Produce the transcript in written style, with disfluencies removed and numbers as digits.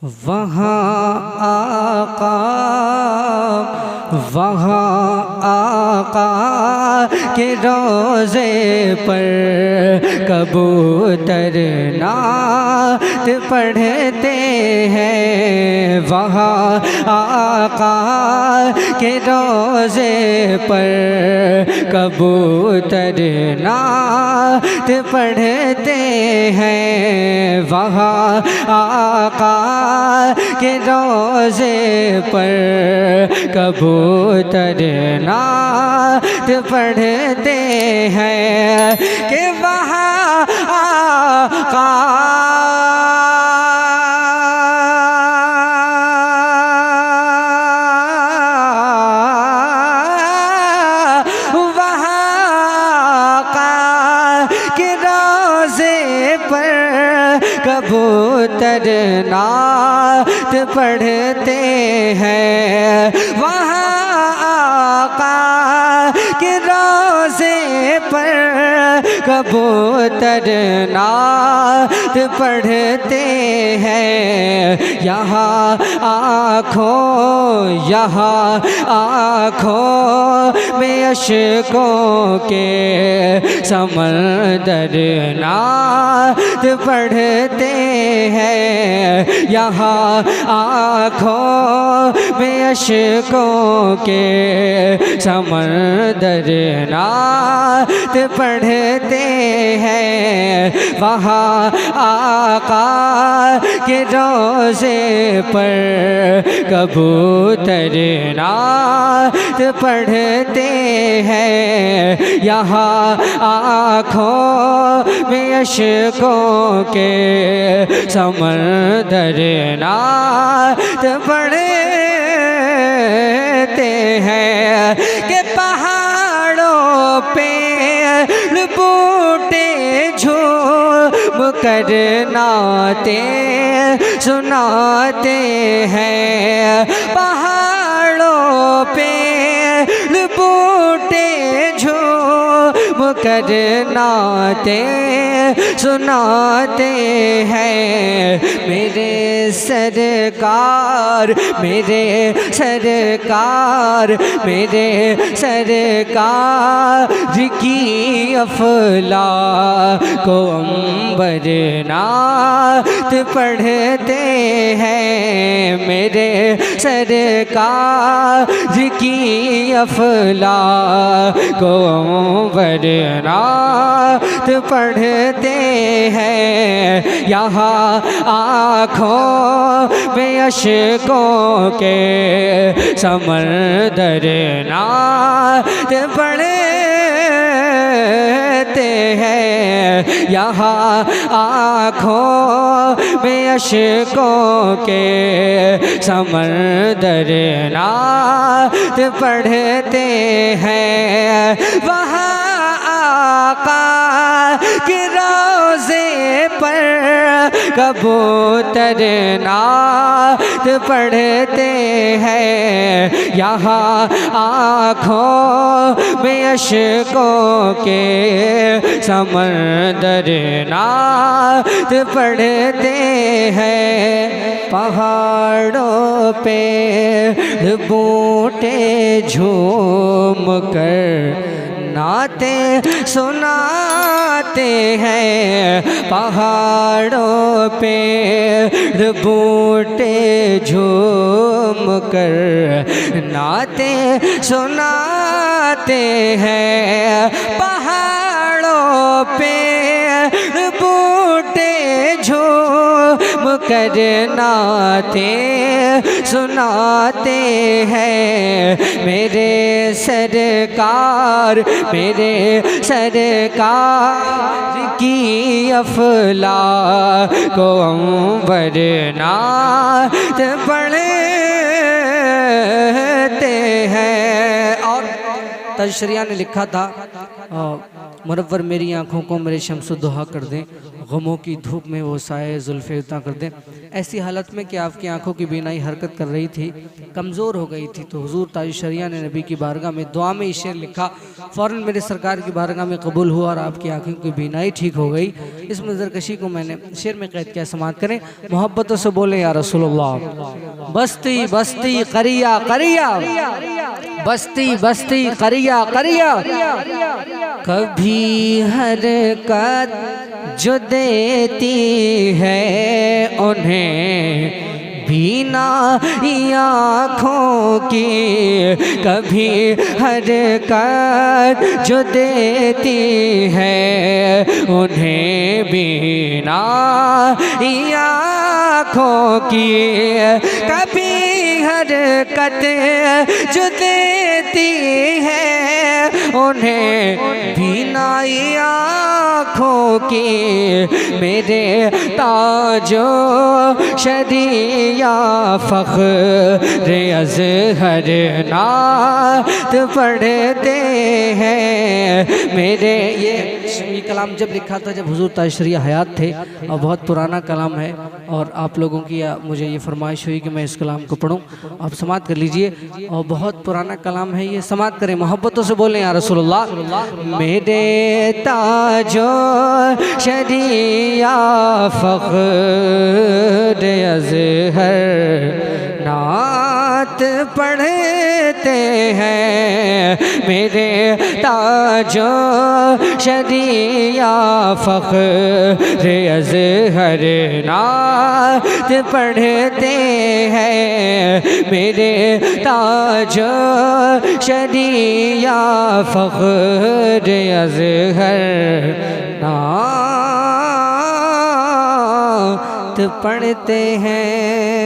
वहाँ आका, वहाँ आका के रोज़े पर कबूतर नात पढ़ते हैं। वहाँ आका के रोज़े पर कबूतर नात पढ़ते हैं। वहाँ आका के रोज़े पर कबूतर नात पढ़ते हैं कि वहाँ आका कबूतर नात पढ़ते हैं। वहाँ आका के रोज़े पर कबूतर नात पढ़ते हैं। यहाँ आँखों में अश्कों के समंदर नात पढ़ते हैं। यहाँ आँखों में अश्कों के समंदर नात पढ़ते हैं। वहाँ आका के रोज़े पर कबूतर नात पढ़ते हैं। यहाँ आँखों में अश्कों के समंदर नात पढ़ते हैं कि पहाड़ों पे बूटे झूम कर नाते सुनाते हैं। पहाड़ों पे बूटे झूम कर नाते सुनाते हैं। मेरे सरकार मेरे सरकार मेरे सरकार की अफला को अंबर नात पढ़ते हैं। मेरे सरकार की अफला को अंबर नात पढ़ते हैं। यहाँ आँखों में अश्कों के समंदर नात पढ़ते हैं। यहाँ आँखों में अश्कों के समंदर नात पढ़ते हैं। वहाँ आका के रोज़े पर कबूतर नात पढ़ते हैं। यहाँ आँखों में अश्कों के समंदर नात पढ़ते हैं। पहाड़ों पे बूटे झूम कर नाते सुनाते हैं। पहाड़ों पे बूटे झूम कर नाते सुनाते हैं। पहाड़ों पे बूटे झूम कर नाते सुनाते हैं। मेरे सरकार की अफला को अंबर नात पढ़ते हैं। और तशरिया ने लिखा था मुनव्वर मेरी आँखों को मेरे शम्स दुहा कर दें, गमों की धूप में वो साए जुल्फ़े उता कर दें। ऐसी हालत में कि आपकी आंखों की बीनाई हरकत कर रही थी, कमज़ोर हो गई थी, तो हुजूर ताज शरिया ने नबी की बारगाह में दुआ में शेर लिखा, फ़ौरन मेरे सरकार की बारगाह में कबूल हुआ और आपकी आंखों की बीनाई ठीक हो गई। इस मंजरकशी को मैंने शेर में कैद किया। समात करें, मोहब्बतों से बोले या रसूलुल्लाह। बस्ती बस्ती करिया करिया, बस्ती बस्ती करिया करिया, कभी हरकत जो देती है उन्हें बीनाई आँखों की, कभी हरकत जो देती है उन्हें बीनाई आँखों की, कभी हरकत जो देती है उन्हें बीनाई आँखों की। मेरे ताजो शरिया फ़ख्र अज़हर नात पढ़ते हैं मेरे। ये कलाम जब लिखा था जब हुजूर ताज शरिया हयात थे, और बहुत पुराना कलाम है, और आप लोगों की मुझे ये फरमाइश हुई कि मैं इस कलाम को पढ़ूं। आप समात कर लीजिए, और बहुत पुराना कलाम है ये, समात करें, मोहब्बतों से बोलें या रसूलुल्लाह। मेरे ताजो शरिया फ़ख्र अज़हर नात पढ़ते हैं मेरे ताजो शरिया फ़ख्र अज़हर नात पढ़ते हैं मेरे ताजो शरिया फ़ख्र अज़हर नात पढ़ते हैं।